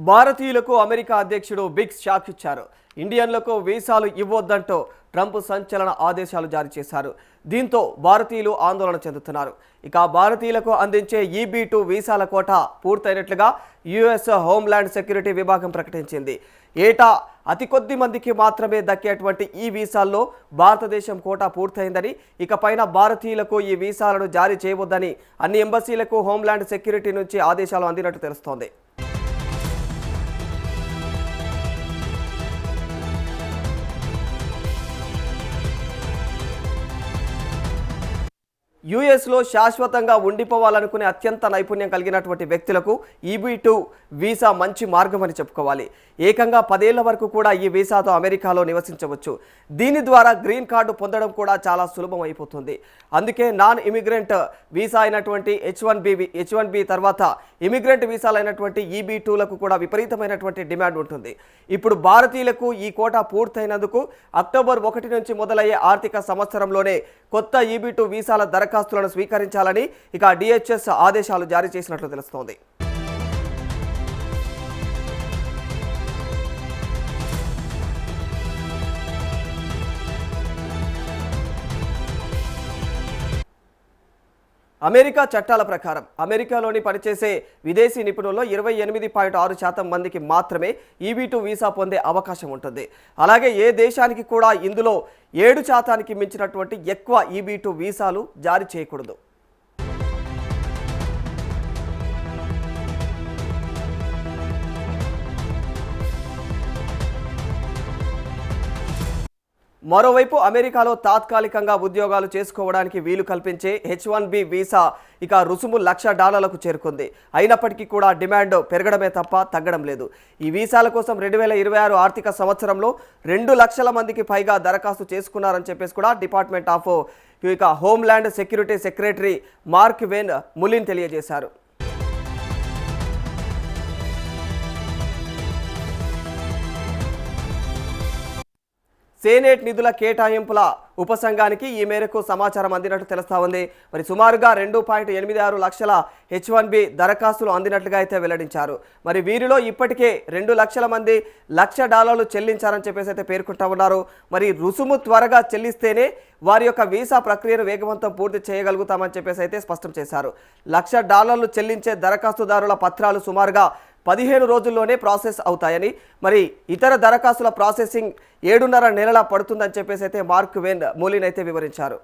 భారతీయులకు అమెరికా అధ్యక్షుడు big shock ఇచ్చారు. ఇండియన్లకు వీసాలు ఇవ్వొద్దంటూ ట్రంప్ సంచలన ఆదేశాలు జారీ చేశారు. దీంతో భారతీయులు ఆందోళన చెందుతున్నారు. ఇక భారతీయులకు అందించే EB-2 వీసాల కోటా పూర్తయినట్లుగా US హోమ్ల్యాండ్ సెక్యూరిటీ విభాగం ప్రకటించింది. ఏటా అతి కొద్ది మందికి మాత్రమే దక్కేటువంటి ఈ వీసాల్లో భారతదేశం కోటా పూర్తయిందని, ఇకపైన భారతీయులకు ఈ వీసాలను జారీ చేయవద్దని అన్ని ఎంబసీలకు హోమ్ల్యాండ్ సెక్యూరిటీ నుంచి ఆదేశాలు అందినట్టు తెలుస్తోంది. యుఎస్లో శాశ్వతంగా ఉండిపోవాలనుకునే అత్యంత నైపుణ్యం కలిగినటువంటి వ్యక్తులకు EB-2 వీసా మంచి మార్గమని చెప్పుకోవాలి. ఏకంగా 10 ఏళ్ల వరకు కూడా ఈ వీసాతో అమెరికాలో నివసించవచ్చు. దీని ద్వారా గ్రీన్ కార్డు పొందడం కూడా చాలా సులభం అయిపోతుంది. అందుకే నాన్ ఇమిగ్రెంట్ వీసా అయినటువంటి H1B తర్వాత ఇమిగ్రెంట్ వీసాలైనటువంటి EB-2లకు కూడా విపరీతమైనటువంటి డిమాండ్ ఉంటుంది. ఇప్పుడు భారతీయులకు ఈ కోటా పూర్తయినందుకు అక్టోబర్ 1 నుంచి మొదలయ్యే ఆర్థిక సంవత్సరంలోనే కొత్త EB-2 వీసాల దరఖాస్తులను స్వీకరించాలని ఇక DHS ఆదేశాలు జారీ చేసినట్లు తెలుస్తోంది. అమెరికా చట్టాల ప్రకారం అమెరికాలోని పనిచేసే విదేశీ నిపుణుల్లో 28.6% మందికి మాత్రమే EB-2 వీసా పొందే అవకాశం ఉంటుంది. అలాగే ఏ దేశానికి కూడా ఇందులో 7% మించినటువంటి ఎక్కువ EB-2 వీసాలు జారీ చేయకూడదు. మరోవైపు అమెరికాలో తాత్కాలికంగా ఉద్యోగాలు చేసుకోవడానికి వీలు కల్పించే H1B వీసా ఇక రుసుము $1,00,000కు చేరుకుంది. అయినప్పటికీ కూడా డిమాండ్ పెరగడమే తప్ప తగ్గడం లేదు. ఈ వీసాల కోసం 2026 ఆర్థిక సంవత్సరంలో 2 లక్షల మందికి పైగా దరఖాస్తు చేసుకున్నారని చెప్పేసి కూడా డిపార్ట్మెంట్ ఆఫ్ ఇక homeland security secretary Mark Wayne Mullin తెలియజేశారు. సేనేట్ నిధుల కేటాయింపుల ఉపసంఘానికి ఈ మేరకు సమాచారం అందినట్టు తెలుస్తా ఉంది. మరి సుమారుగా 2.86 లక్షల H1B దరఖాస్తులు అందినట్లుగా అయితే వెల్లడించారు. మరి వీరిలో ఇప్పటికే 2 లక్షల మంది $1,00,000 చెల్లించారని చెప్పేసి అయితే పేర్కొంటా ఉన్నారు. మరి రుసుము త్వరగా చెల్లిస్తేనే వారి యొక్క వీసా ప్రక్రియను వేగవంతం పూర్తి చేయగలుగుతామని చెప్పేసి అయితే స్పష్టం చేశారు. $1,00,000 చెల్లించే దరఖాస్తుదారుల పత్రాలు సుమారుగా 15 రోజుల్లోనే ప్రాసెస్ అవుతాయని, మరి ఇతర దరఖాస్తుల ప్రాసెసింగ్ 7.5 నెలల పడుతుందని చెప్పేసి అయితే మార్క్ వెన్ మూలిన్ అయితే వివరించారు.